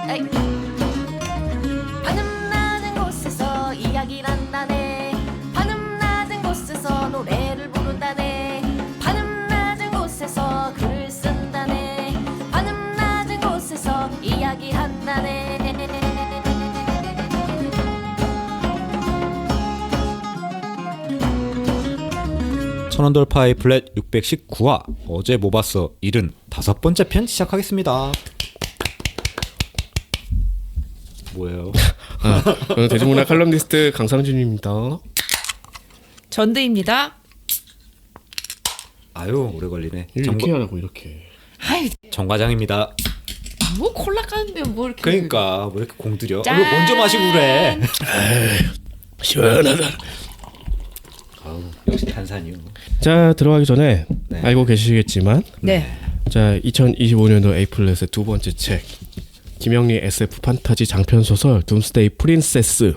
에이. 하늘 낮은 곳에서 이야기를 한다네. 하늘 낮은 곳에서 노래를 부른다네. 하늘 낮은 곳에서 글을 쓴다네. 하늘 낮은 곳에서 이야기한다네. 천원돌파이 플랫 619화 어제 뭐 봤어 75번째 편 시작하겠습니다. 뭐예요? 저는 대중문화 칼럼니스트 강상준입니다. 전대입니다. 아유 오래 걸리네. 이렇게 하라고 이렇게. 아이, 정과장입니다. 뭐 콜라 까는데 뭐 이렇게. 그러니까 뭐 이렇게 공들여. 짠! 이거 먼저 마시고 그래. 시원하다. 아우, 역시 탄산이요. 자, 들어가기 전에 네. 알고 계시겠지만 네. 자 2025년도 에이플렛의 두 번째 책 김영리 SF 판타지 장편 소설 둠스데이 프린세스,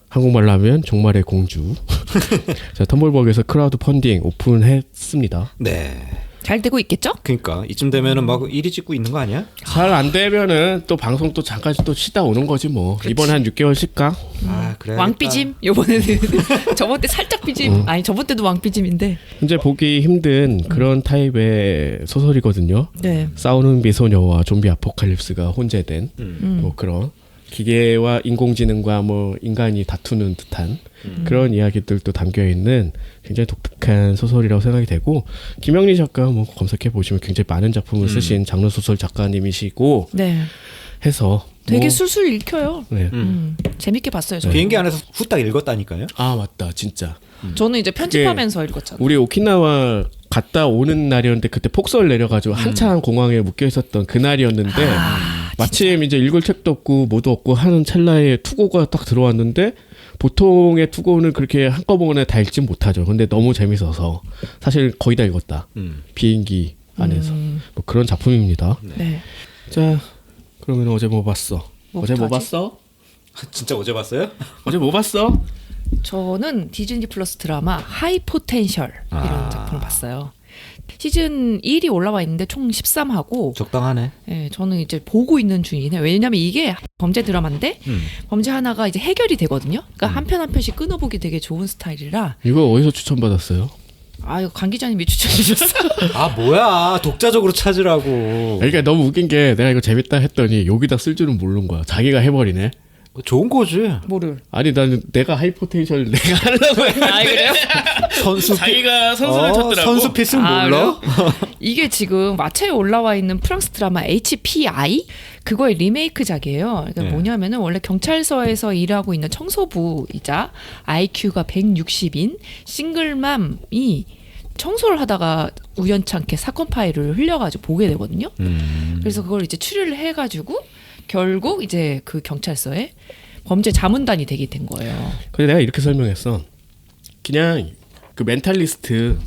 한국말로 하면 종말의 공주. 자, 텀블벅에서 크라우드 펀딩 오픈했습니다. 네. 잘 되고 있겠죠? 그러니까 이쯤 되면은 막 일이 찍고 있는 거 아니야? 잘 안 되면은 또 방송 또 잠깐 또 쉬다 오는 거지 뭐. 이번에 한 6개월 쉴까? 아 그래. 왕삐짐 요번에는 저번 때 살짝 삐짐. 아니 저번 때도 왕삐짐인데. 현재 보기 힘든 그런 타입의 소설이거든요. 네. 싸우는 미소녀와 좀비 아포칼립스가 혼재된 뭐 그런 기계와 인공지능과 뭐 인간이 다투는 듯한 그런 이야기들도 담겨 있는 굉장히 독특한 소설이라고 생각이 되고, 김영리 작가 뭐 검색해 보시면 굉장히 많은 작품을 쓰신 장르 소설 작가님이시고 네. 해서 되게 뭐, 술술 읽혀요. 네. 재밌게 봤어요. 저는. 비행기 안에서 후딱 읽었다니까요. 아 맞다 진짜 저는 이제 편집하면서 읽었잖아요. 우리 오키나와 갔다 오는 날이었는데 그때 폭설 내려가지고 한참 공항에 묶여 있었던 그날이었는데 마침 이제 읽을 책도 없고 뭐도 없고 하는 찰나에 투고가 딱 들어왔는데, 보통의 투고는 그렇게 한꺼번에 다 읽진 못하죠. 근데 너무 재밌어서 사실 거의 다 읽었다. 비행기 안에서 뭐 그런 작품입니다. 네. 자, 그러면 어제 뭐 봤어? 어제 뭐 하지? 봤어? 진짜 어제 봤어요? 어제 뭐 봤어? 저는 디즈니 플러스 드라마 하이 포텐셜 이런 아. 작품을 봤어요. 시즌 1이 올라와 있는데 총 13화고, 적당하네. 예, 저는 이제 보고 있는 중이네요. 왜냐면 이게 범죄 드라마인데 범죄 하나가 이제 해결이 되거든요. 그러니까 한 편 한 편씩 끊어보기 되게 좋은 스타일이라. 이거 어디서 추천받았어요? 아, 이거 강 기자님이 추천해 주셨어요. 아 뭐야 독자적으로 찾으라고. 그러니까 너무 웃긴 게 내가 이거 재밌다 했더니 여기다 쓸 줄은 모르는 거야. 자기가 해버리네. 좋은 거지. 뭐를? 아니 나는 내가 하이포텐셜 내가 하려고 했는데 아, 그래요? 선수 자기가 선수를 쳤더라고. 선수 핏은 아, 몰라? 이게 지금 마차에 올라와 있는 프랑스 드라마 HPI 그거의 리메이크작이에요. 그러니까 네. 뭐냐면은 원래 경찰서에서 일하고 있는 청소부이자 IQ가 160인 싱글맘이 청소를 하다가 우연찮게 사건 파일을 흘려가지고 보게 되거든요. 그래서 그걸 이제 추리를 해가지고 결국 이제 그 경찰서에 범죄 자문단이 되게 된 거예요. 근데 내가 이렇게 설명했어. 그냥 그 멘탈리스트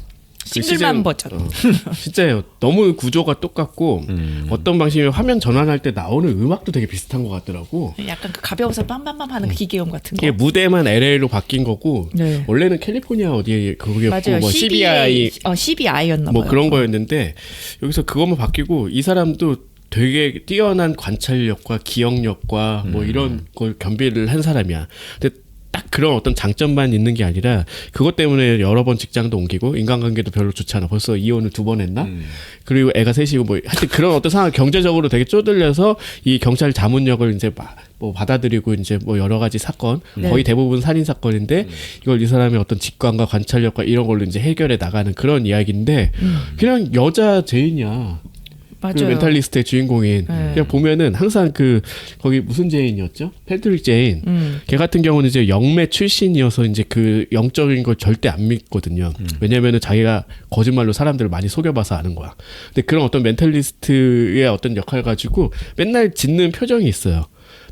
그 싱글맘 버전. 진짜요. 너무 구조가 똑같고 어떤 방식이면 화면 전환할 때 나오는 음악도 되게 비슷한 것 같더라고. 약간 그 가벼워서 빰빰빰 하는 그 기계음 같은 거. 이게 무대만 LA로 바뀐 거고 네. 원래는 캘리포니아 어디에 거기에 맞아요. 뭐 CBI CBI였나 뭐 봐요. 그런 거였는데 여기서 그것만 바뀌고 이 사람도 되게 뛰어난 관찰력과 기억력과 뭐 이런 걸 겸비를 한 사람이야. 근데 딱 그런 어떤 장점만 있는 게 아니라 그것 때문에 여러 번 직장도 옮기고 인간관계도 별로 좋지 않아. 벌써 이혼을 2번 했나? 그리고 애가 셋이고 뭐 하여튼 그런 어떤 상황 경제적으로 되게 쪼들려서 이 경찰 자문력을 이제 뭐 받아들이고 이제 뭐 여러 가지 사건 거의 대부분 살인 사건인데 이걸 이 사람의 어떤 직관과 관찰력과 이런 걸로 이제 해결해 나가는 그런 이야기인데 그냥 여자 죄인이야. 맞아요. 그 멘탈리스트의 주인공인. 네. 그냥 보면은 항상 그 거기 무슨 제인이었죠? 패트릭 제인. 걔 같은 경우는 이제 영매 출신이어서 이제 그 영적인 걸 절대 안 믿거든요. 왜냐면은 자기가 거짓말로 사람들을 많이 속여봐서 아는 거야. 근데 그런 어떤 멘탈리스트의 어떤 역할 가지고 맨날 짓는 표정이 있어요.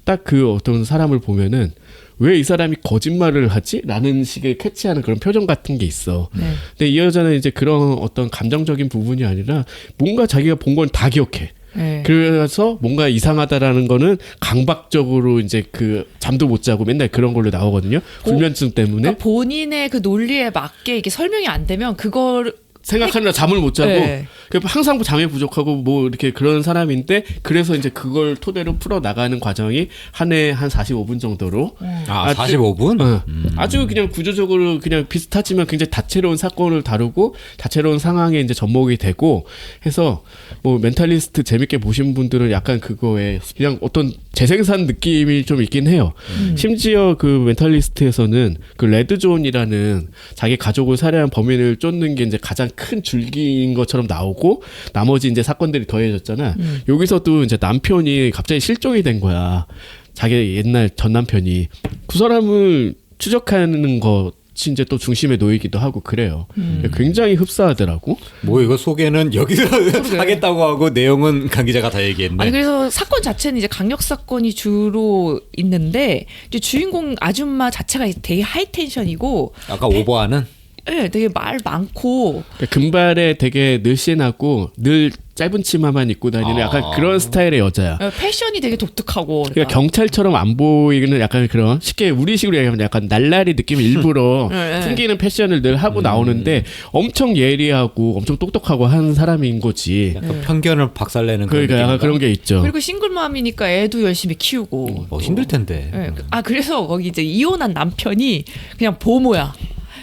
딱 그 어떤 사람을 보면은 왜 이 사람이 거짓말을 하지? 라는 식의 캐치하는 그런 표정 같은 게 있어. 네. 근데 이 여자는 이제 그런 어떤 감정적인 부분이 아니라 뭔가 자기가 본 건 다 기억해. 네. 그래서 뭔가 이상하다라는 거는 강박적으로 이제 그 잠도 못 자고 맨날 그런 걸로 나오거든요. 불면증 때문에. 그러니까 본인의 그 논리에 맞게 이게 설명이 안 되면 그걸 생각하느라 잠을 못 자고 네. 항상 잠이 부족하고 뭐 이렇게 그런 사람인데 그래서 이제 그걸 토대로 풀어 나가는 과정이 한 해 한 45분 정도로 아, 45분? 아주 그냥 구조적으로 그냥 비슷하지만 굉장히 다채로운 사건을 다루고 다채로운 상황에 이제 접목이 되고 해서 뭐 멘탈리스트 재밌게 보신 분들은 약간 그거에 그냥 어떤 재생산 느낌이 좀 있긴 해요. 심지어 그 멘탈리스트에서는 그 레드존이라는 자기 가족을 살해한 범인을 쫓는 게 이제 가장 큰 줄기인 것처럼 나오고 나머지 이제 사건들이 더해졌잖아. 여기서도 이제 남편이 갑자기 실종이 된 거야. 자기 옛날 전 남편이 그 사람을 추적하는 것이 이제 또 중심에 놓이기도 하고 그래요. 굉장히 흡사하더라고. 뭐 이거 소개는 여기서 하겠다고 하고 내용은 강 기자가 다 얘기했네. 아니 그래서 사건 자체는 이제 강력 사건이 주로 있는데 이제 주인공 아줌마 자체가 되게 하이 텐션이고 아까 오버하는? 네, 되게 말 많고 그러니까 금발에 되게 늘씬하고 늘 짧은 치마만 입고 다니는 약간 그런 스타일의 여자야. 패션이 되게 독특하고 그러니까 경찰처럼 안 보이는 약간 그런 쉽게 우리식으로 얘기하면 약간 날라리 느낌을 일부러 네. 풍기는 패션을 늘 하고 나오는데 엄청 예리하고 엄청 똑똑하고 한 사람인 거지. 약간 편견을 박살내는 그런 그러니까 약간 느낌인가? 그런 게 있죠. 그리고 싱글맘이니까 애도 열심히 키우고 힘들 텐데. 네. 아 그래서 거기 이제 이혼한 남편이 그냥 보모야.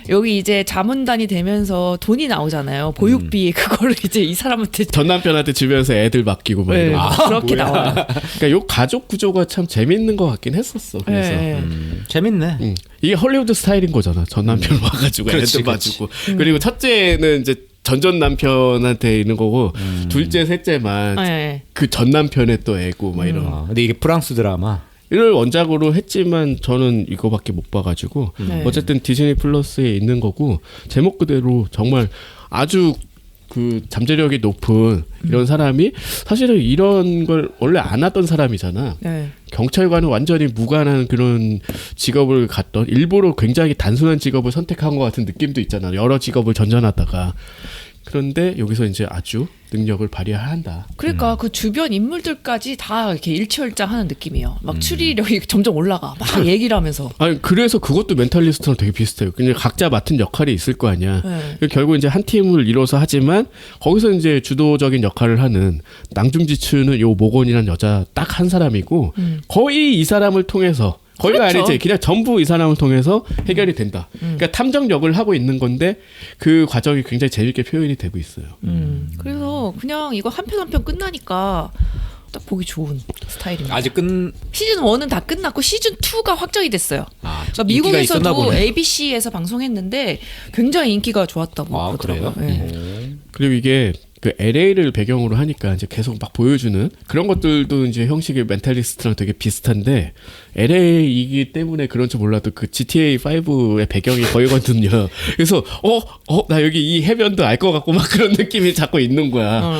여기 이제 자문단이 되면서 돈이 나오잖아요. 보육비 그거를 이제 이 사람한테 전 남편한테 주변에서 애들 맡기고 막 네, 이런. 그렇게 나와요. 그러니까 요 가족 구조가 참 재밌는 것 같긴 했었어. 그래서 네. 재밌네. 이게 헐리우드 스타일인 거잖아. 전 남편 와가지고 그렇지, 애들 봐주고 그리고 첫째는 이제 전전 남편한테 있는 거고 둘째 셋째만 네. 그 전 남편의 또 애고 막 이런. 근데 이게 프랑스 드라마. 이를 원작으로 했지만 저는 이거밖에 못 봐가지고 네. 어쨌든 디즈니 플러스에 있는 거고 제목 그대로 정말 아주 그 잠재력이 높은 이런 사람이 사실은 이런 걸 원래 안 하던 사람이잖아. 네. 경찰과는 완전히 무관한 그런 직업을 갖던 일부러 굉장히 단순한 직업을 선택한 것 같은 느낌도 있잖아. 여러 직업을 전전하다가. 그런데 여기서 이제 아주 능력을 발휘한다. 그러니까 그 주변 인물들까지 다 이렇게 일취월장하는 느낌이에요. 막 추리력이 점점 올라가. 막 얘기를 하면서. 아니 그래서 그것도 멘탈리스트랑 되게 비슷해요. 그냥 각자 맡은 역할이 있을 거 아니야. 네. 결국 이제 한 팀을 이뤄서 하지만 거기서 이제 주도적인 역할을 하는 낭중지추는 요 모건이라는 여자 딱 한 사람이고 거의 이 사람을 통해서 거의가 그렇죠. 아니지 그냥 전부 이 사람을 통해서 해결이 된다. 그러니까 탐정 역을 하고 있는 건데 그 과정이 굉장히 재밌게 표현이 되고 있어요. 그래서 그냥 이거 한 편 한 편 끝나니까 딱 보기 좋은 스타일입니다. 아직 시즌 1은 다 끝났고 시즌 2가 확정이 됐어요. 그러니까 인기가 있었나 미국에서도 보네. ABC에서 방송했는데 굉장히 인기가 좋았다고 아, 그러더라고요. 그래요? 네. 그리고 이게 그 LA를 배경으로 하니까 이제 계속 막 보여주는 그런 것들도 이제 형식의 멘탈리스트랑 되게 비슷한데 LA이기 때문에 그런지 몰라도 그 GTA 5의 배경이 거기거든요. 그래서 나 여기 이 해변도 알 것 같고 막 그런 느낌이 자꾸 있는 거야.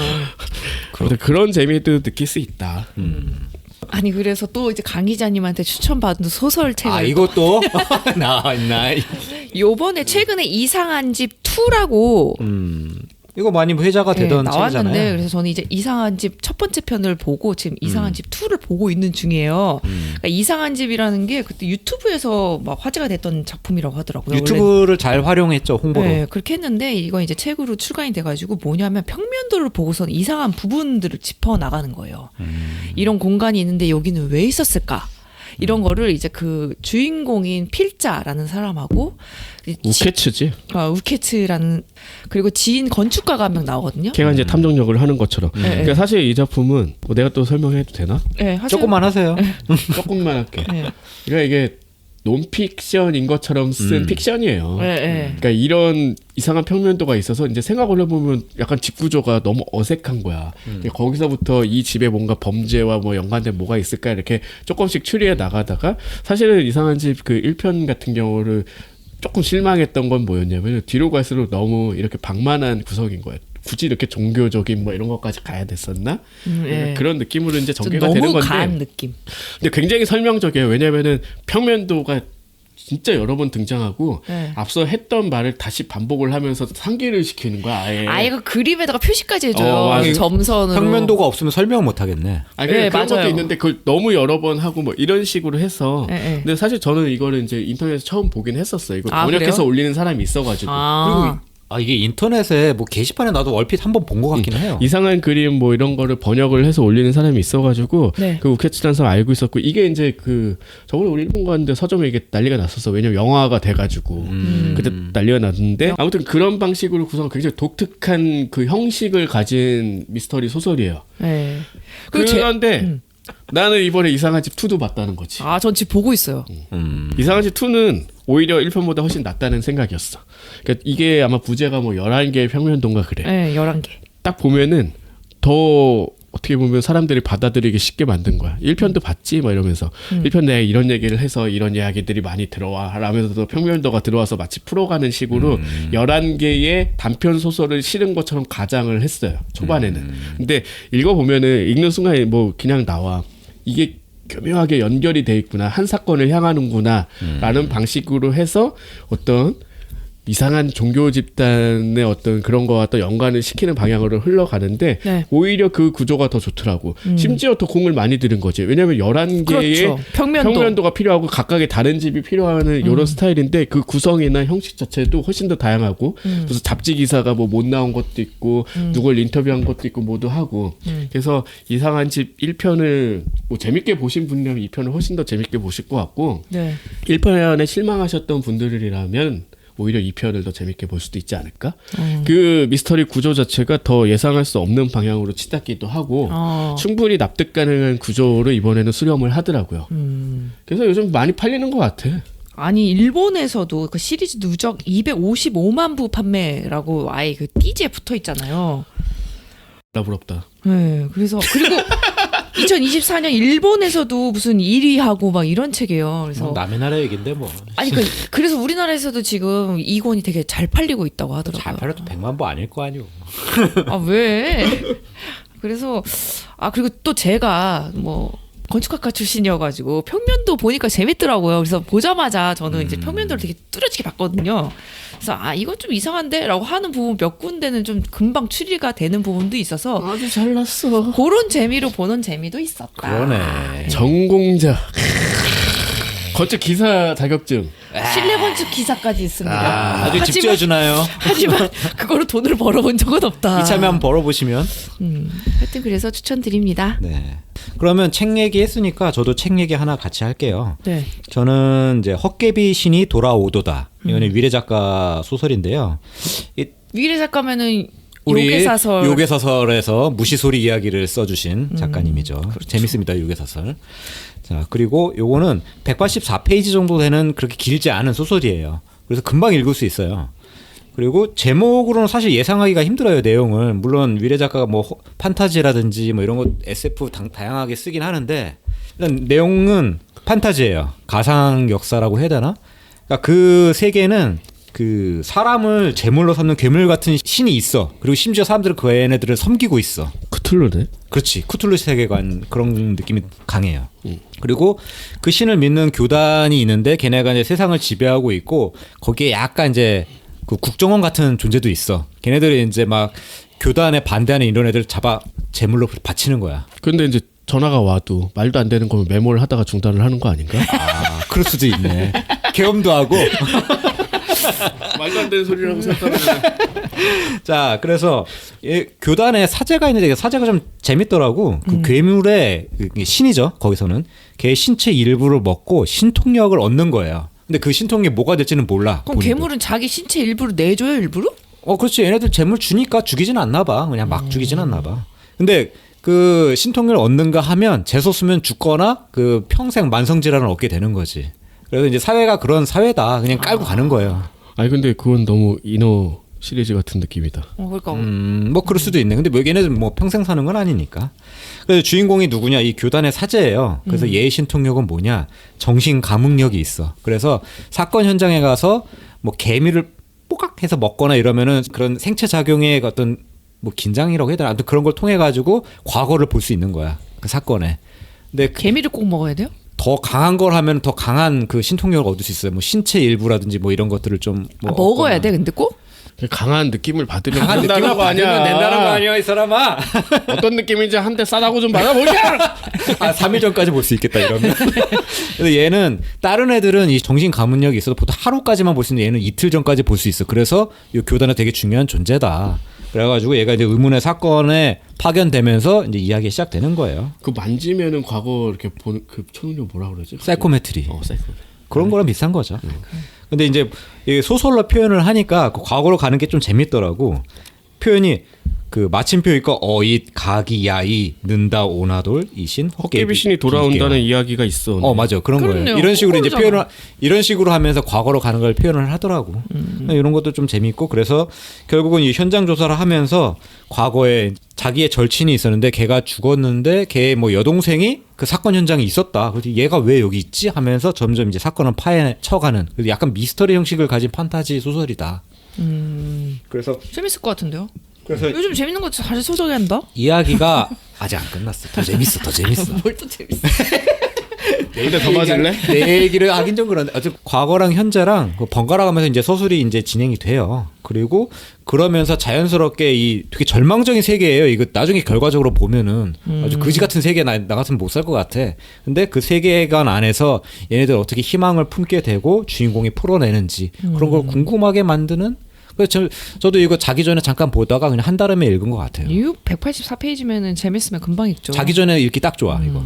그런 재미도 느낄 수 있다. 아니 그래서 또 이제 강 기자님한테 추천받은 소설책을 아 이것도 나 요번에 최근에 이상한 집 2라고 이거 많이 회자가 되던 나왔는데 책이잖아요. 그래서 저는 이제 이상한 집 첫 번째 편을 보고 지금 이상한 집 2를 보고 있는 중이에요. 그러니까 이상한 집이라는 게 그때 유튜브에서 막 화제가 됐던 작품이라고 하더라고요. 유튜브를 잘 활용했죠 홍보로. 네, 그렇게 했는데 이거 이제 책으로 출간이 돼가지고 뭐냐면 평면도를 보고서 이상한 부분들을 짚어 나가는 거예요. 이런 공간이 있는데 여기는 왜 있었을까? 이런 거를 이제 그 주인공인 필자라는 사람하고 우케츠지. 우케츠라는 그리고 지인 건축가가 한 명 나오거든요. 걔가 이제 탐정력을 하는 것처럼. 네. 그러니까 사실 이 작품은 뭐 내가 또 설명해도 되나? 네, 하세요. 조금만 하세요. 조금만 할게. 네. 그러니까 이게 논픽션인 것처럼 쓴 픽션이에요. 네, 네. 그러니까 이런 이상한 평면도가 있어서 이제 생각을 해보면 약간 집 구조가 너무 어색한 거야. 거기서부터 이 집에 뭔가 범죄와 뭐 연관된 뭐가 있을까 이렇게 조금씩 추리해 나가다가 사실은 이상한 집 그 1편 같은 경우를 조금 실망했던 건 뭐였냐면 뒤로 갈수록 너무 이렇게 방만한 구석인 거야. 굳이 이렇게 종교적인 뭐 이런 것까지 가야 됐었나? 네. 그런 느낌으로 이제 좀 전개가 너무 되는 건데. 가한 느낌. 근데 굉장히 설명적이에요. 왜냐면은 평면도가 진짜 여러 번 등장하고 네. 앞서 했던 말을 다시 반복을 하면서 상기를 시키는 거야. 아예. 그 그림에다가 표시까지 해줘요. 맞아요. 점선으로. 평면도가 없으면 설명 못 하겠네. 아니 네, 그런 맞아요. 것도 있는데 그걸 너무 여러 번 하고 뭐 이런 식으로 해서 네, 네. 근데 사실 저는 이거를 이제 인터넷에서 처음 보긴 했었어요. 이거 아, 번역해서 그래요? 올리는 사람이 있어가지고 아. 그리고 아 이게 인터넷에 뭐 게시판에 나도 얼핏 한번 본 것 같긴 해요. 이상한 그림 뭐 이런 거를 번역을 해서 올리는 사람이 있어가지고 네. 그 우케츠단서 알고 있었고 이게 이제 그 저번에 우리 일본 갔는데 서점에 이게 난리가 났었어. 왜냐면 영화가 돼가지고 그때 난리가 났는데 아무튼 그런 방식으로 구성 굉장히 독특한 그 형식을 가진 미스터리 소설이에요. 네. 그리고 그런데 나는 이번에 이상한 집 2도 봤다는 거지. 전 지금 보고 있어요. 이상한 집 2는 오히려 1편보다 훨씬 낫다는 생각이었어. 그러니까 이게 아마 부제가 뭐 11개의 평면도인가 그래. 네, 11개. 딱 보면은 더 어떻게 보면 사람들이 받아들이기 쉽게 만든 거야. 1편도 봤지? 막 이러면서 1편 내가 이런 얘기를 해서 이런 이야기들이 많이 들어와 라면서도 평면도가 들어와서 마치 풀어가는 식으로 11개의 단편 소설을 실은 것처럼 가장을 했어요. 초반에는. 근데 읽어보면은 읽는 순간에 뭐 그냥 나와. 이게 교묘하게 연결이 돼 있구나. 한 사건을 향하는구나 라는 방식으로 해서 어떤 이상한 종교 집단의 어떤 그런 거와 또 연관을 시키는 방향으로 흘러가는데 네. 오히려 그 구조가 더 좋더라고. 심지어 더 공을 많이 들인 거지. 왜냐하면 11개의 그렇죠. 평면도. 가 필요하고 각각의 다른 집이 필요한 이런 스타일인데 그 구성이나 형식 자체도 훨씬 더 다양하고 그래서 잡지 기사가 뭐 못 나온 것도 있고 누굴 인터뷰한 것도 있고 모두 하고 그래서 이상한 집 1편을 뭐 재밌게 보신 분이라면 2편을 훨씬 더 재밌게 보실 것 같고 네. 1편에 실망하셨던 분들이라면 오히려 2편을 더 재밌게 볼 수도 있지 않을까? 그 미스터리 구조 자체가 더 예상할 수 없는 방향으로 치닫기도 하고 충분히 납득 가능한 구조로 이번에는 수렴을 하더라고요. 그래서 요즘 많이 팔리는 것 같아. 아니 일본에서도 그 시리즈 누적 255만 부 판매라고 아예 그 띠지에 붙어 있잖아요. 나 부럽다. 네, 그리고 2024년 일본에서도 무슨 1위 하고 막 이런 책이에요. 그래서 남의 나라 얘긴데 뭐. 아니 그래서 우리나라에서도 지금 이 권이 되게 잘 팔리고 있다고 하더라고요. 잘 팔려도 100만 부 아닐 거 아니오. 아 왜? 그래서 그리고 또 제가 뭐 건축학과 출신이어가지고 평면도 보니까 재밌더라고요. 그래서 보자마자 저는 이제 평면도를 되게 뚜렷하게 봤거든요. 그래서 이건 좀 이상한데라고 하는 부분 몇 군데는 좀 금방 추리가 되는 부분도 있어서 아주 잘났어. 그런 재미로 보는 재미도 있었다. 그러네. 전공자. 건축 기사 자격증. 실내 건축 기사까지 있습니다. 아주 집 지어주나요? 하지만 그거로 돈을 벌어본 적은 없다. 이참에 한번 벌어보시면. 하여튼 그래서 추천드립니다. 네. 그러면 책 얘기 했으니까 저도 책 얘기 하나 같이 할게요. 네. 저는 이제 헛개비 신이 돌아오도다. 이거는 위례 작가 소설인데요. 위례 작가면은 우리 요괴사설. 요괴사설에서 무시소리 이야기를 써주신 작가님이죠. 재밌습니다, 요괴사설. 자, 그리고 요거는 184페이지 정도 되는 그렇게 길지 않은 소설이에요. 그래서 금방 읽을 수 있어요. 그리고 제목으로는 사실 예상하기가 힘들어요, 내용을. 물론 위례 작가가 뭐 판타지라든지 뭐 이런 거 SF 다양하게 쓰긴 하는데 일단 내용은 판타지예요. 가상 역사라고 해야 되나? 그러니까 그 세계는 그 사람을 제물로 삼는 괴물 같은 신이 있어. 그리고 심지어 사람들은 그 얘네들을 섬기고 있어. 크툴루네. 그렇지. 쿠툴루 세계관 그런 느낌이 강해요. 그리고 그 신을 믿는 교단이 있는데 걔네가 이제 세상을 지배하고 있고 거기에 약간 이제 그 국정원 같은 존재도 있어. 걔네들이 이제 막 교단에 반대하는 이런 애들 잡아 제물로 바치는 거야. 근데 이제 전화가 와도 말도 안 되는 거면 메모를 하다가 중단을 하는 거 아닌가? 그럴 수도 있네. 계엄도 하고. 말도 안 되는 소리라고 생각하면 자, 그래서 교단에 사제가 있는데 사제가 좀 재밌더라고. 그 괴물의 그 신이죠. 거기서는 걔의 신체 일부를 먹고 신통력을 얻는 거예요. 근데 그 신통력이 뭐가 될지는 몰라. 그럼 본인도. 괴물은 자기 신체 일부를 내줘요, 일부러? 그렇지. 얘네들 재물 주니까 죽이진 않나 봐. 그냥 막 죽이진 않나 봐. 근데 그 신통력을 얻는가 하면 재수 쓰면 죽거나 그 평생 만성 질환을 얻게 되는 거지. 그래서 이제 사회가 그런 사회다. 그냥 깔고 가는 거예요. 아니 근데 그건 너무 이너 시리즈 같은 느낌이다. 그러니까 뭐 그럴 수도 있네. 근데 뭐 얘네들 뭐 평생 사는 건 아니니까. 그래서 주인공이 누구냐? 이 교단의 사제예요. 그래서 얘의 신통력은 뭐냐? 정신 감흥력이 있어. 그래서 사건 현장에 가서 뭐 개미를 뽀각 해서 먹거나 이러면은 그런 생체 작용의 어떤 뭐 긴장이라고 해야 되나? 아무튼 그런 걸 통해 가지고 과거를 볼 수 있는 거야. 그 사건에. 근데 개미를 꼭 먹어야 돼요? 더 강한 걸 하면 더 강한 그 신통력을 얻을 수 있어요. 뭐 신체 일부라든지 뭐 이런 것들을 좀 뭐 먹어야 돼, 근데 꼭? 강한 느낌을 받으면 강한 느낌을 된다는 거 아니야. 받으면 된다는 거 아니야 이 사람아. 어떤 느낌인지 한 대 싸다고 좀 받아보자. 3일 전까지 볼 수 있겠다 이러면. 근데 얘는 다른 애들은 이 정신 가문력이 있어도 보통 하루까지만 볼 수 있는데 얘는 이틀 전까지 볼 수 있어. 그래서 이 교단은 되게 중요한 존재다. 그래가지고 얘가 이제 의문의 사건에 파견되면서 이제 이야기가 시작되는 거예요. 그 만지면은 과거 이렇게 보는 그 초능력 뭐라 그러지? 사이코메트리. 사이코메트리. 그런 거랑 비슷한 거죠. 근데 이제 이게 소설로 표현을 하니까 그 과거로 가는 게 좀 재밌더라고. 표현이 그 마침표 있고 어잇 가기 야이 는다 오나돌 이신 헛개비 신이 돌아온다는 이야기가 있어. 맞아 그런 거예요. 그렇네요. 이런 식으로 이제 거꾸로잖아. 표현을 이런 식으로 하면서 과거로 가는 걸 표현을 하더라고. 이런 것도 좀 재밌고 그래서 결국은 이 현장 조사를 하면서 과거에 자기의 절친이 있었는데 걔가 죽었는데 걔 뭐 여동생이 그 사건 현장에 있었다. 그래서 얘가 왜 여기 있지 하면서 점점 이제 사건을 파헤쳐가는 그래서 약간 미스터리 형식을 가진 판타지 소설이다. 그래서 재밌을 것 같은데요. 그래서 요즘 재밌는 거 다시 소설한다. 이야기가 아직 안 끝났어. 더 재밌어, 더 재밌어. 뭘 또 재밌어. 근데 더 맞을래? 내 얘기를 하긴 좀 그런데 어쨌든 과거랑 현재랑 그 번갈아 가면서 이제 서술이 이제 진행이 돼요. 그리고 그러면서 자연스럽게 이 되게 절망적인 세계예요. 이거 나중에 결과적으로 보면은 아주 거지 같은 세계 나 같으면 못 살 것 같아. 근데 그 세계관 안에서 얘네들 어떻게 희망을 품게 되고 주인공이 풀어내는지 그런 걸 궁금하게 만드는. 그래서 저도 이거 자기 전에 잠깐 보다가 그냥 한 달음에 읽은 것 같아요. 이유 184페이지면은 재밌으면 금방 읽죠. 자기 전에 읽기 딱 좋아 이거.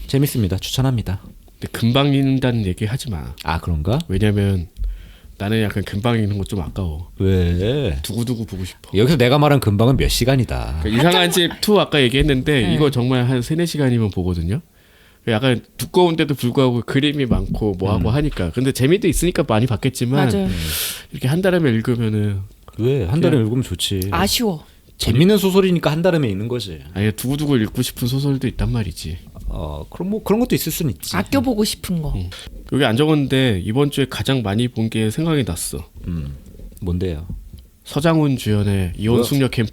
재밌습니다. 추천합니다. 근데 금방 읽는다는 얘기 하지 마. 아 그런가? 왜냐면 나는 약간 금방 읽는 거 좀 아까워. 왜? 두고두고 보고 싶어. 여기서 내가 말한 금방은 몇 시간이다. 그러니까 이상한 집 2 아까 얘기했는데 네. 이거 정말 한 3-4시간이면 보거든요. 약간 두꺼운데도 불구하고 그림이 많고 뭐하고 하니까. 근데 재미도 있으니까 많이 봤겠지만 맞아요. 이렇게 한 달에 읽으면은 왜? 한 달에 읽으면 좋지. 아쉬워. 재밌는 소설이니까 한 달에 읽는 거지. 아니 두고두고 읽고 싶은 소설도 있단 말이지. 그럼 뭐 그런 것도 있을 수는 있지. 아껴보고 싶은 거. 여기 안 적었는데 이번 주에 가장 많이 본 게 생각이 났어. 뭔데요? 서장훈 주연의 이혼 뭐야? 숙녀 캠프.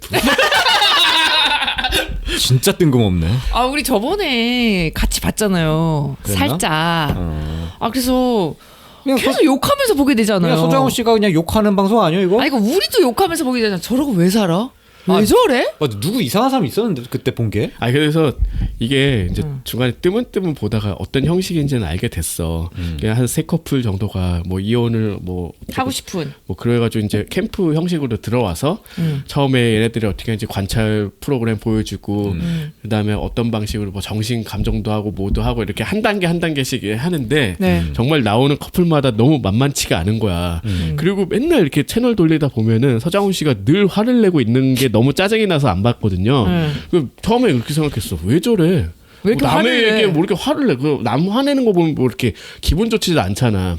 진짜 뜬금없네. 아 우리 저번에 같이 봤잖아요. 그랬나? 살짝. 어. 아 그래서 그냥 계속 욕하면서 보게 되잖아요. 그냥 서장훈 씨가 그냥 욕하는 방송 아니에요 이거? 아 이거 우리도 욕하면서 보게 되잖아. 저러고 왜 살아? 왜 저래? 누구 이상한 사람 있었는데 그때 본 게? 아 그래서 이게 이제 중간에 뜨문뜨문 보다가 어떤 형식인지는 알게 됐어. 그냥 한 3커플 정도가 뭐 이혼을 뭐 하고 싶은. 뭐 그래가지고 이제 캠프 형식으로 들어와서 처음에 얘네들이 어떻게 하는지 관찰 프로그램 보여주고 그다음에 어떤 방식으로 뭐 정신 감정도 하고 뭐도 하고 이렇게 한 단계 한 단계씩 하는데 네. 정말 나오는 커플마다 너무 만만치가 않은 거야. 그리고 맨날 이렇게 채널 돌리다 보면은 서장훈 씨가 늘 화를 내고 있는 게 너무 짜증이 나서 안 봤거든요. 그 처음에 그렇게 생각했어. 왜 저래? 왜 이렇게 뭐 남의 화를 내? 얘기에 뭐 이렇게 화를 내? 그 남 화내는 거 보면 뭐 이렇게 기분 좋지도 않잖아.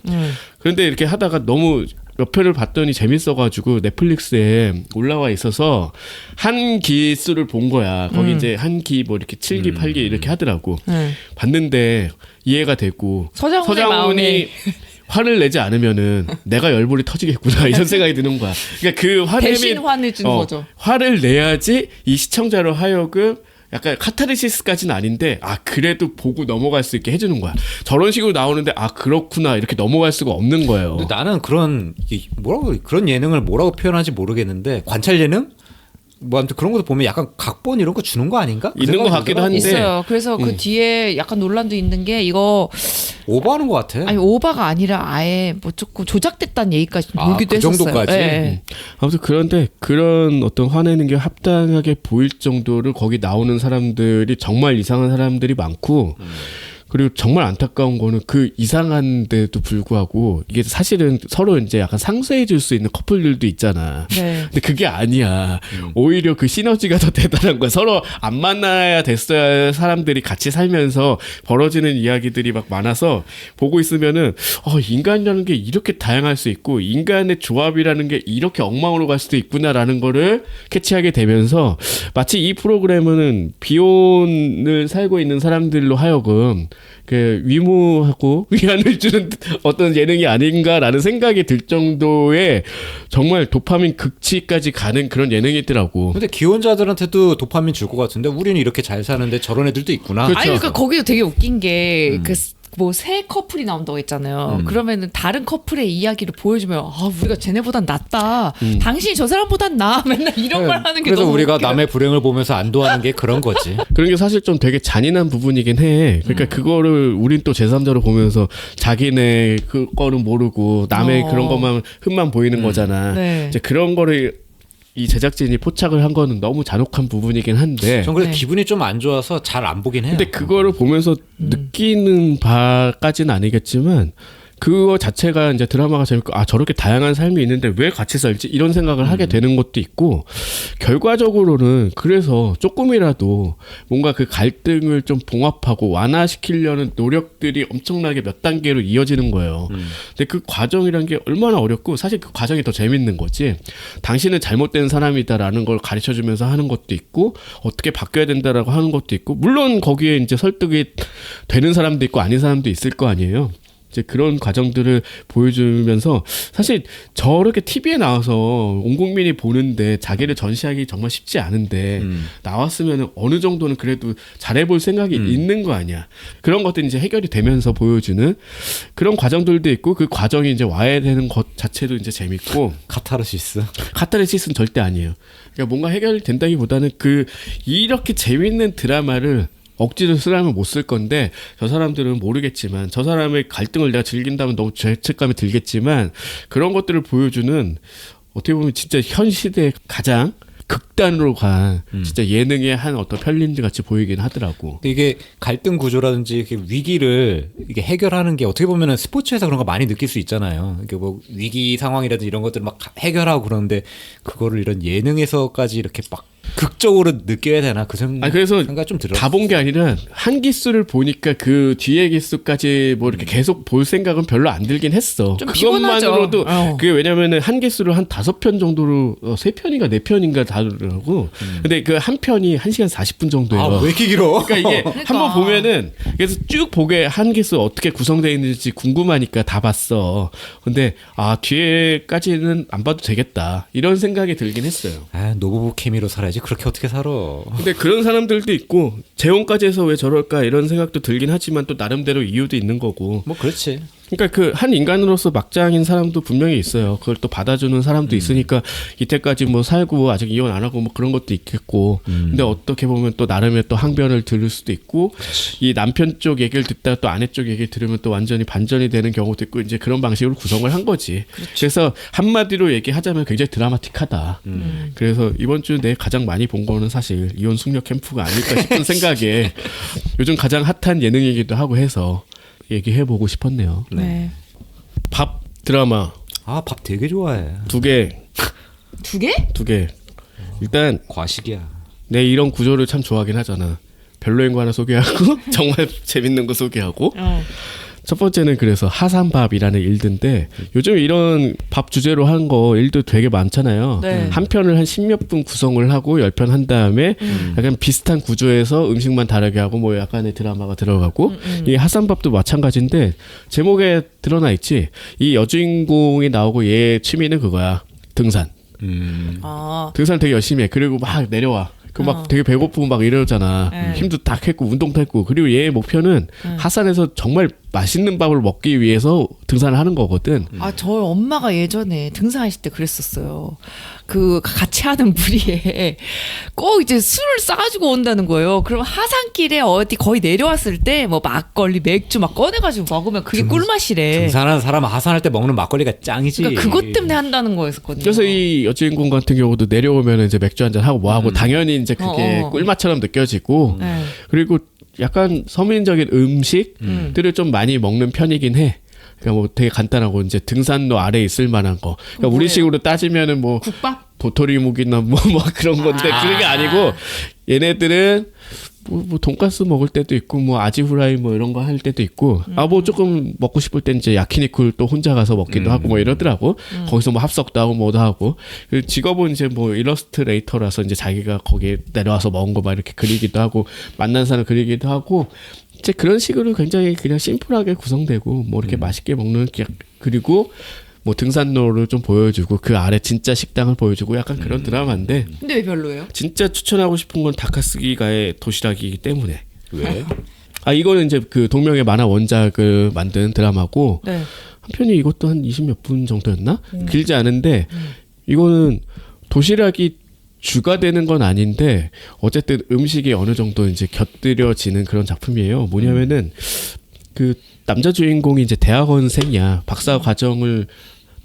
그런데 이렇게 하다가 너무 몇 편을 봤더니 재밌어가지고 넷플릭스에 올라와 있어서 한 기수를 본 거야. 거기 이제 한 기 뭐 이렇게 7기, 8기 이렇게 하더라고. 네. 봤는데 이해가 되고 서장훈의 마음에 화를 내지 않으면은 내가 열불이 터지겠구나 이런 생각이 드는 거야. 그러니까 그 화내면 대신 화를 주는 거죠. 화를 내야지 이 시청자로 하여금 약간 카타르시스까지는 아닌데 그래도 보고 넘어갈 수 있게 해주는 거야. 저런 식으로 나오는데 그렇구나 이렇게 넘어갈 수가 없는 거예요. 근데 나는 그런 그런 예능을 뭐라고 표현하는지 모르겠는데 관찰 예능? 뭐 아무튼 그런 것도 보면 약간 각본 이런 거 주는 거 아닌가? 그 있는 것 생각이 같기도 들더라고. 한데. 있어요. 그래서 그 뒤에 약간 논란도 있는 게 이거 오버하는 것 같아. 아니 오바가 아니라 아예 뭐 조금 조작됐다는 얘기까지 돌기도 그 했었어요. 정도까지? 예. 아무튼 그런데 그런 어떤 화내는 게 합당하게 보일 정도로 거기 나오는 사람들이 정말 이상한 사람들이 많고 그리고 정말 안타까운 거는 그 이상한데도 불구하고 이게 사실은 서로 이제 약간 상쇄해 줄 수 있는 커플들도 있잖아. 네. 근데 그게 아니야. 오히려 그 시너지가 더 대단한 거야. 서로 안 만나야 됐어야 할 사람들이 같이 살면서 벌어지는 이야기들이 막 많아서 보고 있으면은 인간이라는 게 이렇게 다양할 수 있고 인간의 조합이라는 게 이렇게 엉망으로 갈 수도 있구나라는 거를 캐치하게 되면서 마치 이 프로그램은 비혼을 살고 있는 사람들로 하여금 그 위무하고 위안을 주는 어떤 예능이 아닌가라는 생각이 들 정도의 정말 도파민 극치까지 가는 그런 예능이더라고. 근데 기혼자들한테도 도파민 줄 것 같은데 우리는 이렇게 잘 사는데 저런 애들도 있구나. 그렇죠. 아니 그러니까 거기도 되게 웃긴 게 뭐 새 커플이 나온다고 했잖아요. 그러면은 다른 커플의 이야기를 보여주면 아 우리가 쟤네보단 낫다. 당신이 저 사람보단 나. 맨날 이런 말 하는 게 그래서 너무 우리가 웃겨요. 남의 불행을 보면서 안도하는 게 그런 거지. 그런 게 사실 좀 되게 잔인한 부분이긴 해. 그러니까 그거를 우린 또 제3자로 보면서 자기네 그거는 모르고 남의 그런 것만 흠만 보이는 거잖아. 네. 이제 그런 거를 이 제작진이 포착을 한 거는 너무 잔혹한 부분이긴 한데. 전 그래서 네. 기분이 좀 안 좋아서 잘 안 보긴 해요. 근데 그거를 보면서 느끼는 바까지는 아니겠지만 그거 자체가 이제 드라마가 재밌고 아 저렇게 다양한 삶이 있는데 왜 같이 살지 이런 생각을 하게 되는 것도 있고 결과적으로는 그래서 조금이라도 뭔가 그 갈등을 좀 봉합하고 완화시키려는 노력들이 엄청나게 몇 단계로 이어지는 거예요. 근데 그 과정이란 게 얼마나 어렵고 사실 그 과정이 더 재밌는 거지. 당신은 잘못된 사람이다라는 걸 가르쳐주면서 하는 것도 있고 어떻게 바뀌어야 된다라고 하는 것도 있고 물론 거기에 이제 설득이 되는 사람도 있고 아닌 사람도 있을 거 아니에요. 이제 그런 과정들을 보여주면서 사실 저렇게 TV에 나와서 온 국민이 보는데 자기를 전시하기 정말 쉽지 않은데 나왔으면 어느 정도는 그래도 잘해볼 생각이 있는 거 아니야. 그런 것들이 이제 해결이 되면서 보여주는 그런 과정들도 있고 그 과정이 이제 와야 되는 것 자체도 이제 재밌고 카타르시스. 카타르시스는 절대 아니에요. 그러니까 뭔가 해결된다기보다는 그 이렇게 재밌는 드라마를 억지로 쓰라면 못 쓸 건데 저 사람들은 모르겠지만 저 사람의 갈등을 내가 즐긴다면 너무 죄책감이 들겠지만 그런 것들을 보여주는 어떻게 보면 진짜 현 시대에 가장 극단으로 간 진짜 예능의 한 어떤 편린지 같이 보이긴 하더라고. 근데 이게 갈등 구조라든지 이렇게 위기를 이게 해결하는 게 어떻게 보면은 스포츠에서 그런 거 많이 느낄 수 있잖아요. 이게 뭐 위기 상황이라든지 이런 것들을 막 해결하고 그러는데 그거를 이런 예능에서까지 이렇게 막 극적으로 느껴야 되나 그 그래서 생각 좀 들어. 다 본 게 아니라 한 기수를 보니까 그 뒤에 기수까지 뭐 이렇게 계속 볼 생각은 별로 안 들긴 했어. 좀 그것만으로도 피곤하죠. 그게 왜냐면은 한 기수를 한 5편 정도로 3편인가 4편인가 다루더라고. 근데 그 한 편이 1시간 40분 정도예요. 아, 왜 이렇게 길어? 그러니까 이게 한번 보면은 그래서 쭉 보게 한 기수 어떻게 구성되어 있는지 궁금하니까 다 봤어. 근데 아 뒤에까지는 안 봐도 되겠다 이런 생각이 들긴 했어요. 아, 노부부 케미로 살아야지. 그렇게 어떻게 살아? 근데 그런 사람들도 있고 재혼까지 해서 왜 저럴까 이런 생각도 들긴 하지만 또 나름대로 이유도 있는 거고. 뭐 그렇지. 그러니까 그 한 인간으로서 막장인 사람도 분명히 있어요. 그걸 또 받아주는 사람도 있으니까 이때까지 뭐 살고 아직 이혼 안 하고 뭐 그런 것도 있겠고. 근데 어떻게 보면 또 나름의 또 항변을 들을 수도 있고 이 남편 쪽 얘기를 듣다가 또 아내 쪽 얘기를 들으면 또 완전히 반전이 되는 경우도 있고 이제 그런 방식으로 구성을 한 거지. 그래서 한마디로 얘기하자면 굉장히 드라마틱하다. 그래서 이번 주 내 가장 많이 본 거는 사실 이혼 숙녀 캠프가 아닐까 싶은 생각에 요즘 가장 핫한 예능이기도 하고 해서 얘기해보고 싶었네요. 네. 밥 드라마 아, 밥 되게 좋아해. 2개. 2개? 2개. 일단 과식이야. 내 이런 구조를 참 좋아하긴 하잖아. 별로인 거 하나 소개하고 정말 재밌는 거 소개하고. 첫 번째는 그래서 하산밥이라는 일드인데 요즘 이런 밥 주제로 한 거 일도 되게 많잖아요. 네. 한 편을 한 10몇 분 구성을 하고 10편 한 다음에 약간 비슷한 구조에서 음식만 다르게 하고 뭐 약간의 드라마가 들어가고 이 하산밥도 마찬가지인데 제목에 드러나 있지. 이 여주인공이 나오고 얘 취미는 그거야. 등산. 아. 등산 되게 열심히 해. 그리고 막 내려와. 그 막 되게 배고프고 막 이러잖아. 네. 힘도 딱 했고 운동도 했고. 그리고 얘의 목표는 하산에서 정말 맛있는 밥을 먹기 위해서 등산을 하는 거거든. 아, 저 엄마가 예전에 등산하실 때 그랬었어요. 그 같이 하는 무리에 꼭 이제 술을 싸가지고 온다는 거예요. 그럼 하산길에 어디 거의 내려왔을 때 뭐 막걸리, 맥주 막 꺼내가지고 먹으면 그게 꿀맛이래. 등산하는 사람은 하산할 때 먹는 막걸리가 짱이지. 그러니까 그것 때문에 한다는 거였었거든요. 그래서 이 여주인공 같은 경우도 내려오면 이제 맥주 한잔 하고 뭐 하고 당연히 이제 그게 꿀맛처럼 느껴지고 네. 그리고 약간 서민적인 음식들을 좀 많이 먹는 편이긴 해. 그러니까 뭐 되게 간단하고 이제 등산로 아래에 있을 만한 거. 그러니까 뭐예요? 우리식으로 따지면은 뭐 국밥? 도토리묵이나 뭐 그런 건데 그런 게 아니고 얘네들은 뭐 돈가스 먹을 때도 있고 뭐 아지후라이 뭐 이런 거 할 때도 있고 아 뭐 조금 먹고 싶을 땐 이제 야키니쿠를 또 혼자 가서 먹기도 하고 뭐 이러더라고. 거기서 뭐 합석도 하고 뭐도 하고. 그리고 직업은 이제 뭐 일러스트레이터라서 이제 자기가 거기에 내려와서 먹은 거 막 이렇게 그리기도 하고 만난 사람 그리기도 하고 이제 그런 식으로 굉장히 그냥 심플하게 구성되고 뭐 이렇게 맛있게 먹는 그리고 뭐 등산로를 좀 보여주고 그 아래 진짜 식당을 보여주고 약간 그런 드라마인데 근데 왜 별로예요? 진짜 추천하고 싶은 건 다카스기가의 도시락이기 때문에. 왜? 이거는 이제 그 동명의 만화 원작을 만든 드라마고 네. 한 편이 이것도 한 20몇 분 정도였나? 길지 않은데 이거는 도시락이 주가 되는 건 아닌데 어쨌든 음식이 어느 정도 이제 곁들여지는 그런 작품이에요. 뭐냐면은 그 남자 주인공이 이제 대학원생이야. 박사 과정을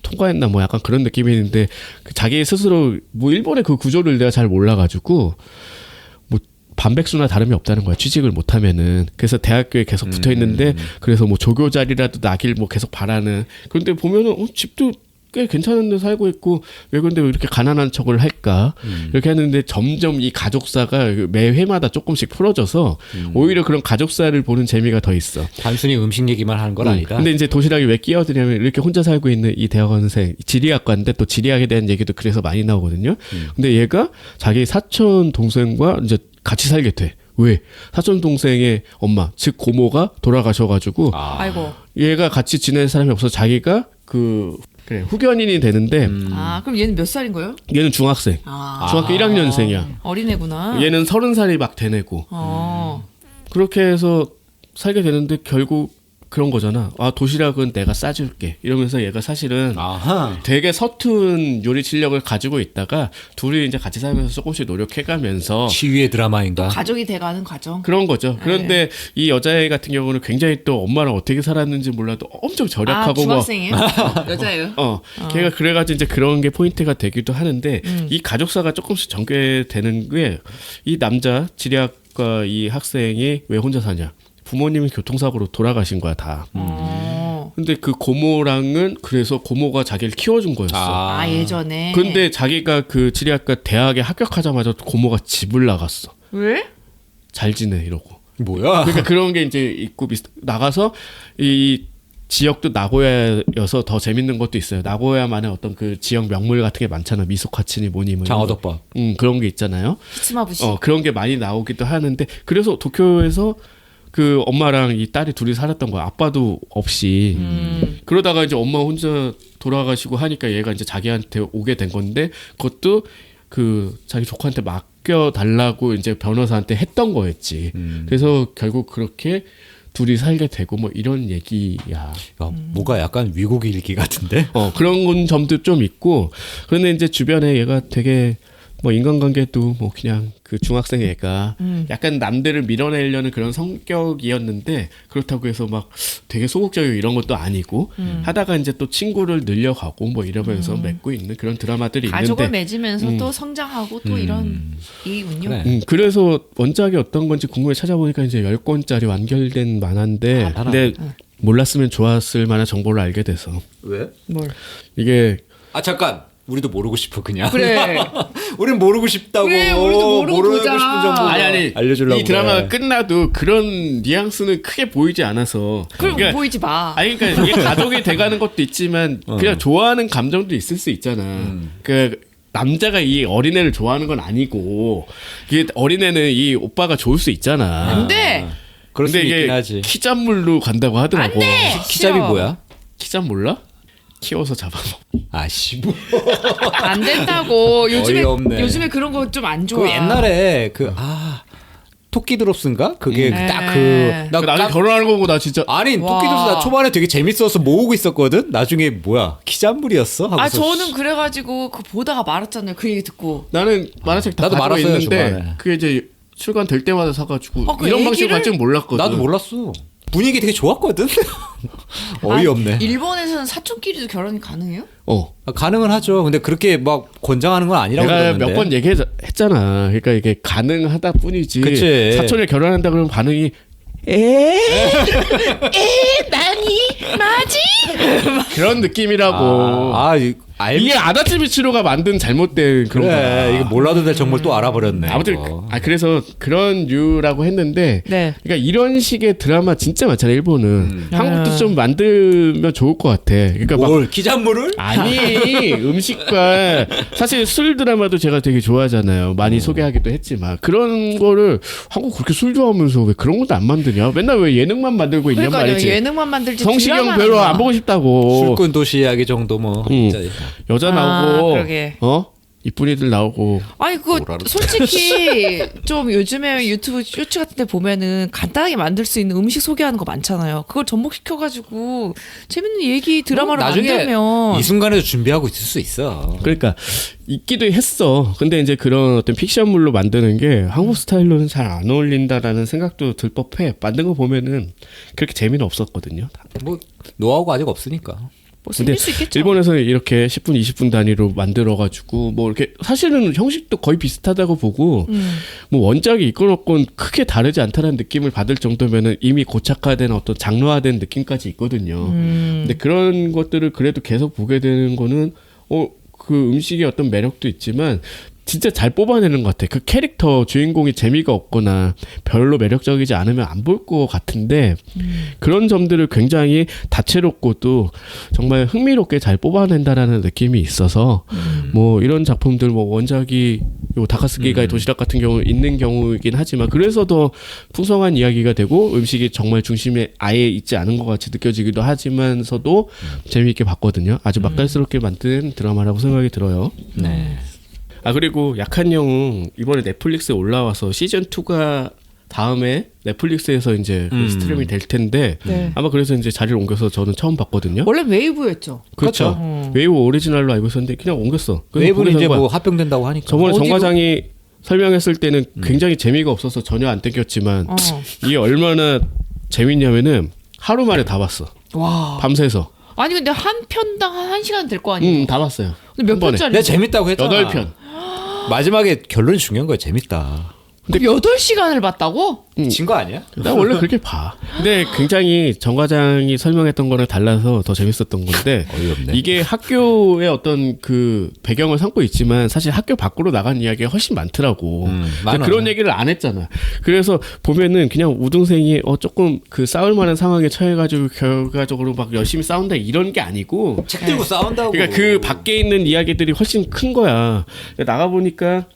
통과했나 뭐 약간 그런 느낌이 있는데 그 자기 스스로 뭐 일본의 그 구조를 내가 잘 몰라가지고 뭐 반백수나 다름이 없다는 거야. 취직을 못하면은. 그래서 대학교에 계속 붙어 있는데 그래서 뭐 조교 자리라도 나길 뭐 계속 바라는. 그런데 보면은 집도 꽤 괜찮은 데 살고 있고 왜 근데 왜 이렇게 가난한 척을 할까 이렇게 했는데 점점 이 가족사가 매 회마다 조금씩 풀어져서 오히려 그런 가족사를 보는 재미가 더 있어. 단순히 음식 얘기만 하는 건 아니다. 근데 이제 도시락이 왜 끼어드냐면 이렇게 혼자 살고 있는 이 대학원생 지리학과인데 또 지리학에 대한 얘기도 그래서 많이 나오거든요. 근데 얘가 자기 사촌 동생과 이제 같이 살게 돼. 왜? 사촌 동생의 엄마 즉 고모가 돌아가셔가지고 아이고. 얘가 같이 지낼 사람이 없어서 자기가 그래 후견인이 되는데 그럼 얘는 몇 살인 거예요? 얘는 중학생. 중학교 1학년생이야. 어린애구나. 얘는 30살이 막 되내고. 그렇게 해서 살게 되는데 결국 그런 거잖아. 도시락은 내가 싸줄게. 이러면서 얘가 사실은 아하. 되게 서툰 요리 실력을 가지고 있다가 둘이 이제 같이 살면서 조금씩 노력해가면서 치유의 드라마인가? 가족이 돼가는 과정. 그런 거죠. 그런데 이 여자애 같은 경우는 굉장히 또 엄마랑 어떻게 살았는지 몰라도 엄청 절약하고 중학생이에요? 여자예요? 걔가 그래가지고 이제 그런 게 포인트가 되기도 하는데 이 가족사가 조금씩 전개되는 게 이 남자 지리학과 이 학생이 왜 혼자 사냐? 부모님이 교통사고로 돌아가신 거야 다. 근데 그 고모랑은 그래서 고모가 자기를 키워준 거였어. 예전에. 근데 자기가 그 지리학과 대학에 합격하자마자 고모가 집을 나갔어. 왜? 잘 지내 이러고. 뭐야? 그러니까 그런 게 이제 있고 나가서 이 지역도 나고야여서 더 재밌는 것도 있어요. 나고야만의 어떤 그 지역 명물 같은 게 많잖아. 미소카츠니 뭐니 뭐. 장어덮밥. 그런 게 있잖아요. 히츠마부시. 그런 게 많이 나오기도 하는데 그래서 도쿄에서 그 엄마랑 이 딸이 둘이 살았던 거야. 아빠도 없이. 그러다가 이제 엄마 혼자 돌아가시고 하니까 얘가 이제 자기한테 오게 된 건데 그것도 그 자기 조카한테 맡겨 달라고 이제 변호사한테 했던 거였지. 그래서 결국 그렇게 둘이 살게 되고 뭐 이런 얘기야. 뭐가 약간 위국 일기 같은데? 그런 점도 좀 있고. 그런데 이제 주변에 얘가 되게 뭐 인간관계도 뭐 그냥 그 중학생 애가 약간 남들을 밀어내려는 그런 성격이었는데 그렇다고 해서 막 되게 소극적이고 이런 것도 아니고 하다가 이제 또 친구를 늘려가고 뭐 이러면서 맺고 있는 그런 드라마들이 가족을 있는데 맺으면서 또 성장하고 또 이런 얘기군요. 그래. 그래서 원작이 어떤 건지 궁금해 찾아보니까 이제 10권짜리 완결된 만화인데 근데 몰랐으면 좋았을 만한 정보를 알게 돼서 왜? 뭘? 이게 잠깐. 우리도 모르고 싶어 그냥. 그래. 우리는 모르고 싶다고. 그래, 우리도 모르고 보자. 싶은 정보. 아니 알려주려고. 이 드라마가 끝나도 그런 뉘앙스는 크게 보이지 않아서. 그럼 그러니까 보이지 마. 그러니까 이게 가족이 돼가는 것도 있지만 그냥 좋아하는 감정도 있을 수 있잖아. 그 남자가 이 어린애를 좋아하는 건 아니고 이게 어린애는 이 오빠가 좋을 수 있잖아. 안 돼. 그럴 수 근데 있긴 이게 하지. 키잡물로 간다고 하더라고. 안 돼. 키잡이 싫어. 뭐야? 키잡 몰라? 키워서 잡아먹. 아씨 뭐. 안 된다고. 어이없네. 요즘에 그런 거 좀 안 좋아. 그 옛날에 토끼 드롭스인가? 그게 딱 나중에 결혼하는 거고 나 진짜. 아니 와. 토끼 드롭스 나 초반에 되게 재밌어서 모으고 있었거든. 나중에 뭐야 키잔물이었어? 하고서 저는 그래가지고 그 보다가 말았잖아요. 그 얘기 듣고. 나는 만화책 다 나도 가지고 말았어요, 있는데 중간에. 그게 이제 출간될 때마다 사가지고 그 이런 방식으로 얘기를- 갈 줄 몰랐거든. 나도 몰랐어. 분위기 되게 좋았거든. 어이없네. 일본에서는 사촌끼리도 결혼이 가능해요? 가능은 하죠. 근데 그렇게 막 권장하는 건 아니라고 내가 그러는데. 몇 번 얘기했잖아. 그러니까 이게 가능하다 뿐이지. 그치. 사촌을 결혼한다 그러면 반응이 나니? 맞지? 그런 느낌이라고. 이게 아다치미치로가 만든 잘못된 그런 거야. 그래 이게 몰라도 될 정보를 또 알아버렸네. 아무튼 이거. 그래서 그런 류라고 했는데 네. 그러니까 이런 식의 드라마 진짜 많잖아 일본은. 한국도 좀 만들면 좋을 것 같아. 그러니까 막 뭘 키잔물을? 아니 음식과 사실 술 드라마도 제가 되게 좋아하잖아요. 많이 소개하기도 했지만 그런 거를 한국 그렇게 술 좋아하면서 왜 그런 것도 안 만드냐? 맨날 왜 예능만 만들고 있냔 그러니까요. 말이지. 예능만 만들지. 성시경 드라마는 별로 뭐. 안 보고 싶다고. 술꾼 도시 이야기 정도 뭐. 진짜. 여자 나오고 그러게. 이쁜이들 나오고 아니 그거 뭐라는 솔직히 좀 요즘에 유튜브 쇼츠 같은 데 보면은 간단하게 만들 수 있는 음식 소개하는 거 많잖아요. 그걸 접목시켜가지고 재밌는 얘기 드라마로 나중에 만들면 이 순간에도 준비하고 있을 수 있어. 그러니까 있기도 했어. 근데 이제 그런 어떤 픽션물로 만드는 게 한국 스타일로는 잘 안 어울린다라는 생각도 들 법해. 만든 거 보면은 그렇게 재미는 없었거든요. 뭐 노하우가 아직 없으니까. 뭐 근데 생길 수 있겠죠. 일본에서는 이렇게 10분, 20분 단위로 만들어가지고 뭐 이렇게 사실은 형식도 거의 비슷하다고 보고 뭐 원작이 있건 없건 크게 다르지 않다는 느낌을 받을 정도면은 이미 고착화된 어떤 장르화된 느낌까지 있거든요. 근데 그런 것들을 그래도 계속 보게 되는 거는 그 음식의 어떤 매력도 있지만 진짜 잘 뽑아내는 것 같아. 그 캐릭터 주인공이 재미가 없거나 별로 매력적이지 않으면 안 볼 것 같은데 그런 점들을 굉장히 다채롭고도 정말 흥미롭게 잘 뽑아낸다라는 느낌이 있어서 뭐 이런 작품들 뭐 원작이 요 다카스키가의 도시락 같은 경우 있는 경우이긴 하지만 그래서 더 풍성한 이야기가 되고 음식이 정말 중심에 아예 있지 않은 것 같이 느껴지기도 하지만서도 재미있게 봤거든요. 아주 맛깔스럽게 만든 드라마라고 생각이 들어요. 네. 아 그리고 약한 영웅 이번에 넷플릭스에 올라와서 시즌 2가 다음에 넷플릭스에서 이제 그 스트리밍이 될 텐데 네. 아마 그래서 이제 자리를 옮겨서 저는 처음 봤거든요. 원래 웨이브였죠. 그렇죠. 웨이브 오리지널로 알고 있었는데 그냥 옮겼어. 그래서 웨이브는 보게 이제 된 거야. 뭐 합병된다고 하니까. 저번에 정 어디로? 과장이 설명했을 때는 굉장히 재미가 없어서 전혀 안 땡겼지만 이게 얼마나 재밌냐면은 하루 만에 다 봤어. 와. 밤새서. 아니 근데 한 편당 한 1시간 될 거 아니에요? 다 봤어요. 근데 몇 한 번에. 편짜리? 내가 재밌다고 했잖아. 8편. 마지막에 결론이 중요한 거야. 재밌다. 근데 8시간을 봤다고? 진 거 아니야? 나 원래 그렇게 봐. 근데 굉장히 정 과장이 설명했던 거랑 달라서 더 재밌었던 건데 어이없네. 이게 학교의 어떤 그 배경을 삼고 있지만 사실 학교 밖으로 나간 이야기가 훨씬 많더라고. 많아. 그런 얘기를 안 했잖아. 그래서 보면은 그냥 우등생이 조금 그 싸울 만한 상황에 처해가지고 결과적으로 막 열심히 싸운다 이런 게 아니고 책 들고 싸운다고. 그러니까 그 밖에 있는 이야기들이 훨씬 큰 거야. 나가 보니까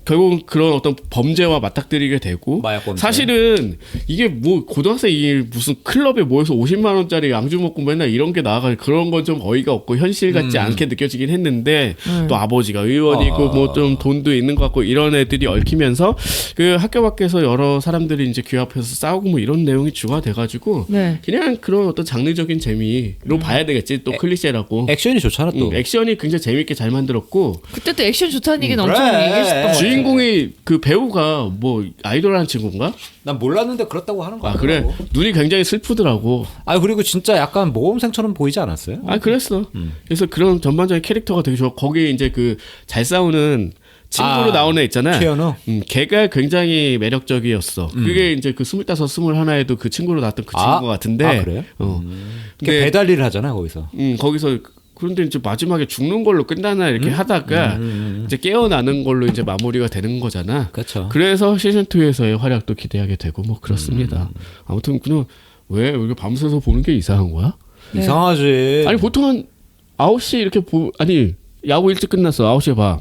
결국 그런 어떤 범죄와 맞닥뜨리게 되고 마약 범죄. 사실은 이게 뭐 고등학생이 무슨 클럽에 모여서 50만 원짜리 양주 먹고 맨날 이런 게 나가 그런 건 좀 어이가 없고 현실 같지 않게 느껴지긴 했는데 또 아버지가 의원이고 뭐 좀 돈도 있는 것 같고 이런 애들이 얽히면서 그 학교 밖에서 여러 사람들이 이제 귀합해서 싸우고 뭐 이런 내용이 주가 돼가지고 네. 그냥 그런 어떤 장르적인 재미로 봐야 되겠지. 또 클리셰라고. 액션이 좋잖아 또. 액션이 굉장히 재밌게 잘 만들었고 그때 또 액션 좋다는 얘기는 엄청 그래. 얘기했었던 거 같아요. 주인공이 그 배우가 뭐 아이돌하는 친구인가? 난 몰랐는데 그렇다고 하는 거야. 아 그래 눈이 굉장히 슬프더라고. 아 그리고 진짜 약간 모범생처럼 보이지 않았어요? 아 그랬어. 그래서 그런 전반적인 캐릭터가 되게 좋아. 거기에 이제 그 잘 싸우는 친구로 나오는 애 있잖아. 최연우. 걔가 굉장히 매력적이었어. 그게 이제 그 25, 21에도 그 친구로 나왔던 그 친구 같은데. 아 그래요? 근데 배달 일을 하잖아 거기서. 거기서 그런데 이제 마지막에 죽는 걸로 끝나나 이렇게 하다가 이제 깨어나는 걸로 이제 마무리가 되는 거잖아. 그렇죠. 그래서 시즌 2에서의 활약도 기대하게 되고 뭐 그렇습니다. 아무튼 그냥 왜 이렇게 밤새서 보는 게 이상한 거야? 네. 이상하지. 아니 보통 한 9시 이렇게 아니 야구 일찍 끝났어 9시에 봐.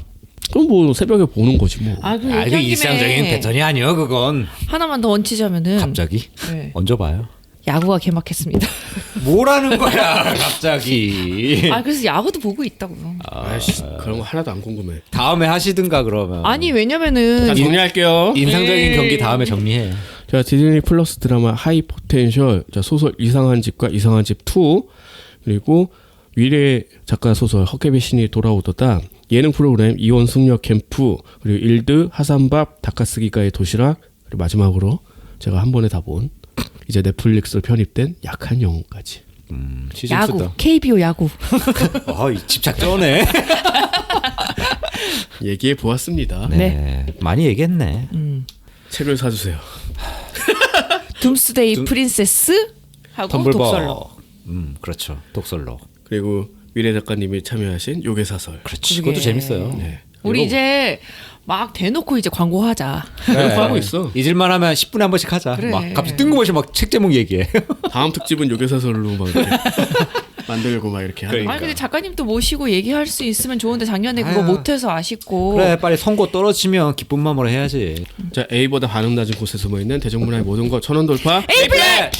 그럼 뭐 새벽에 보는 거지 뭐. 아, 그 아, 그 얘기한 일상적인 김에 패턴이 아니야 그건. 하나만 더 얹히자면은 갑자기 네. 얹어봐요. 야구가 개막했습니다. 뭐라는 거야 갑자기. 아 그래서 야구도 보고 있다고요. 아이씨 그런 거 하나도 안 궁금해. 다음에 하시든가 그러면. 아니 왜냐면은 자 정리할게요. 인상적인 네. 경기 다음에 정리해. 자 디즈니 플러스 드라마 하이 포텐셜, 자 소설 이상한 집과 이상한 집 2, 그리고 위례 작가 소설 헛개비 신이 돌아오도다, 예능 프로그램 이원 숙녀 캠프, 그리고 일드 하산밥 다카스기가의 도시락, 그리고 마지막으로 제가 한 번에 다 본 이제 넷플릭스로 편입된 약한 영웅까지. 시즌 야구 쓰다. KBO 야구. 집착 쩌네. 얘기해 보았습니다. 네. 많이 얘기했네. 책을 사주세요. 둠스데이 프린세스 하고 텀블벅. 독설록. 그렇죠. 독설록. 그리고 위례 작가님이 참여하신 요괴사설. 그렇지. 그게. 그것도 재밌어요. 네. 우리 이거 이제 막 대놓고 이제 광고하자. 그거 하고 있어. 잊을만 하면 10분에 한 번씩 하자. 그래. 막 갑자기 뜬금없이 막 책 제목 얘기해. 다음 특집은 요괴사설로 막 이렇게 만들고 막 이렇게 하는. 그러니까. 아니 근데 작가님 또 모시고 얘기할 수 있으면 좋은데 작년에 그거 아유. 못해서 아쉽고. 그래 빨리 선고 떨어지면 기쁜 마음으로 해야지. 자 A보다 반음 낮은 곳에 숨어있는 대중문화의 모든 것 천원 돌파 에이플렛!